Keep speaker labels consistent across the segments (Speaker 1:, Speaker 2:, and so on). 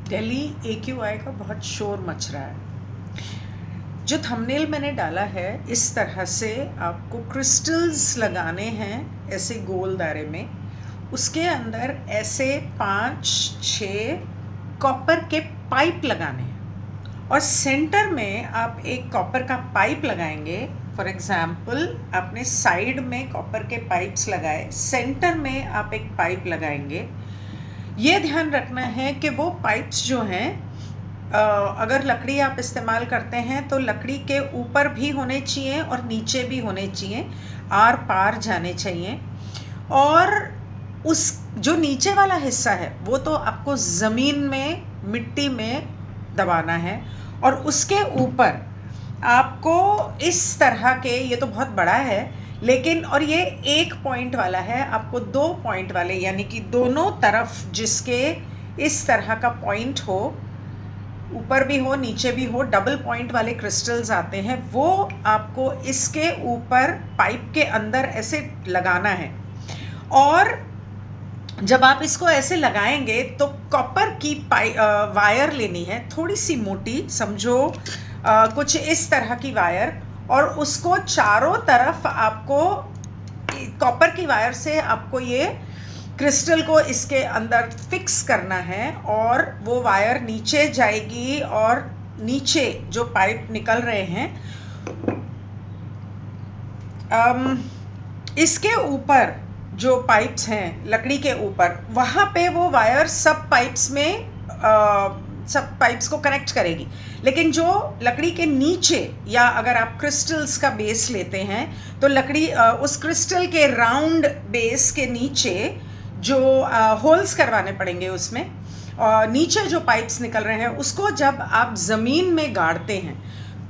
Speaker 1: Delhi AQI का बहुत शोर मच रहा है। जो थंबनेल मैंने डाला है, इस तरह से आपको क्रिस्टल्स लगाने हैं ऐसे गोल दायरे में। उसके अंदर ऐसे 5-6 कॉपर के पाइप लगाने हैं और सेंटर में आप एक कॉपर का पाइप लगाएंगे। फॉर एग्ज़ाम्पल, आपने साइड में कॉपर के पाइप्स लगाए, सेंटर में आप एक पाइप लगाएंगे। ये ध्यान रखना है कि वो पाइप्स जो हैं, अगर लकड़ी आप इस्तेमाल करते हैं तो लकड़ी के ऊपर भी होने चाहिए और नीचे भी होने चाहिए, आर पार जाने चाहिए। और उस जो नीचे वाला हिस्सा है वो तो आपको ज़मीन में, मिट्टी में दबाना है। और उसके ऊपर आपको इस तरह के, ये तो बहुत बड़ा है लेकिन, और ये 1 पॉइंट वाला है, आपको 2 पॉइंट वाले, यानी कि दोनों तरफ जिसके इस तरह का पॉइंट हो, ऊपर भी हो नीचे भी हो, डबल पॉइंट वाले क्रिस्टल्स आते हैं, वो आपको इसके ऊपर पाइप के अंदर ऐसे लगाना है। और जब आप इसको ऐसे लगाएंगे तो कॉपर की वायर लेनी है, थोड़ी सी मोटी, समझो कुछ इस तरह की वायर, और उसको चारों तरफ आपको कॉपर की वायर से आपको ये क्रिस्टल को इसके अंदर फिक्स करना है। और वो वायर नीचे जाएगी और नीचे जो पाइप निकल रहे हैं, इसके ऊपर जो पाइप्स हैं लकड़ी के ऊपर, वहाँ पे वो वायर सब पाइप्स में सब पाइप्स को कनेक्ट करेगी। लेकिन जो लकड़ी के नीचे, या अगर आप क्रिस्टल्स का बेस लेते हैं तो लकड़ी उस क्रिस्टल के राउंड बेस के नीचे जो होल्स करवाने पड़ेंगे उसमें, नीचे जो पाइप्स निकल रहे हैं उसको जब आप ज़मीन में गाड़ते हैं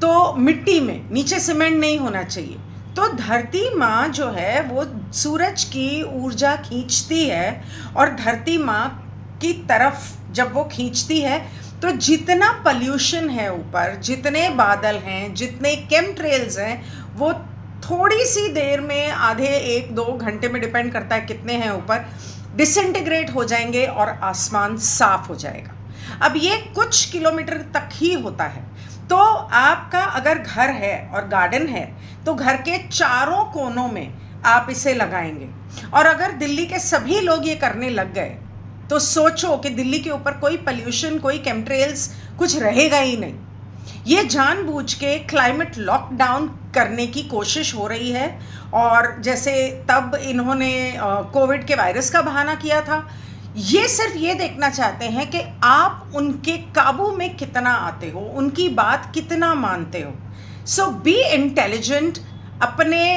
Speaker 1: तो मिट्टी में, नीचे सीमेंट नहीं होना चाहिए। तो धरती माँ जो है वो सूरज की ऊर्जा खींचती है, और धरती माँ की तरफ जब वो खींचती है तो जितना पॉल्यूशन है ऊपर, जितने बादल हैं, जितने केमट्रेल्स हैं, वो थोड़ी सी देर में, आधे 1-2 घंटे में, डिपेंड करता है कितने हैं ऊपर, डिसइंटीग्रेट हो जाएंगे और आसमान साफ हो जाएगा। अब ये कुछ किलोमीटर तक ही होता है। तो आपका अगर घर है और गार्डन है तो घर के चारों कोनों में आप इसे लगाएंगे। और अगर दिल्ली के सभी लोग ये करने लग गए तो सोचो कि दिल्ली के ऊपर कोई पॉल्यूशन, कोई केमट्रेल्स, कुछ रहेगा ही नहीं। ये जानबूझ के क्लाइमेट लॉकडाउन करने की कोशिश हो रही है। और जैसे तब इन्होंने कोविड के वायरस का बहाना किया था, ये सिर्फ ये देखना चाहते हैं कि आप उनके काबू में कितना आते हो, उनकी बात कितना मानते हो। सो बी इंटेलिजेंट, अपने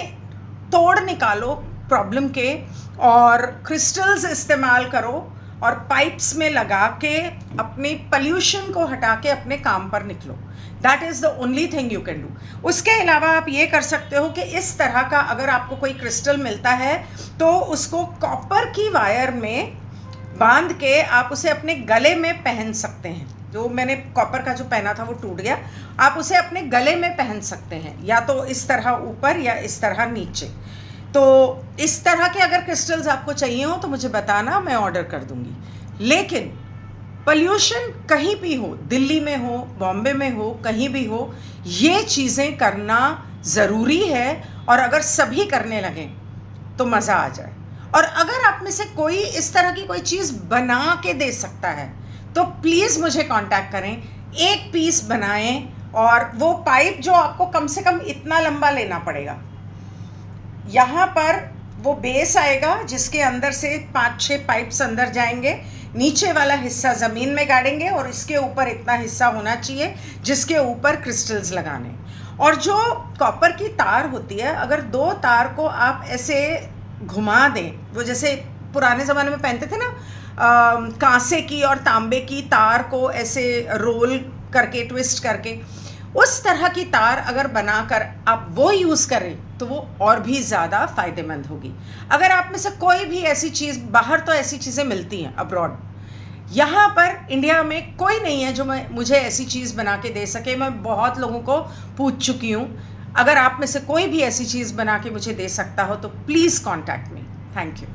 Speaker 1: तोड़ निकालो प्रॉब्लम के, और क्रिस्टल्स इस्तेमाल करो और पाइप्स में लगा के अपनी पॉल्यूशन को हटा के अपने काम पर निकलो। That is the only thing you can do. उसके अलावा आप ये कर सकते हो कि इस तरह का अगर आपको कोई क्रिस्टल मिलता है तो उसको कॉपर की वायर में बांध के आप उसे अपने गले में पहन सकते हैं। जो मैंने कॉपर का जो पहना था वो टूट गया, आप उसे अपने गले में पहन सकते हैं, या तो इस तरह ऊपर या इस तरह नीचे। तो इस तरह के अगर क्रिस्टल्स आपको चाहिए हो तो मुझे बताना, मैं ऑर्डर कर दूंगी। लेकिन पोल्यूशन कहीं भी हो, दिल्ली में हो, बॉम्बे में हो, कहीं भी हो, ये चीज़ें करना ज़रूरी है। और अगर सभी करने लगें तो मज़ा आ जाए। और अगर आप में से कोई इस तरह की कोई चीज़ बना के दे सकता है तो प्लीज़ मुझे कांटेक्ट करें, एक पीस बनाएं। और वो पाइप जो आपको कम से कम इतना लंबा लेना पड़ेगा, यहाँ पर वो बेस आएगा जिसके अंदर से 5-6 पाइप्स अंदर जाएंगे, नीचे वाला हिस्सा ज़मीन में गाड़ेंगे, और इसके ऊपर इतना हिस्सा होना चाहिए जिसके ऊपर क्रिस्टल्स लगाने। और जो कॉपर की तार होती है, अगर 2 तार को आप ऐसे घुमा दें, वो जैसे पुराने ज़माने में पहनते थे ना, कांसे की और तांबे की तार को ऐसे रोल करके, ट्विस्ट करके, उस तरह की तार अगर बनाकर आप वो यूज़ करें तो वो और भी ज़्यादा फ़ायदेमंद होगी। अगर आप में से कोई भी ऐसी चीज़, बाहर तो ऐसी चीज़ें मिलती हैं अब्रॉड, यहाँ पर इंडिया में कोई नहीं है जो मुझे ऐसी चीज़ बना के दे सके। मैं बहुत लोगों को पूछ चुकी हूँ। अगर आप में से कोई भी ऐसी चीज़ बना के मुझे दे सकता हो तो please contact me. Thank you.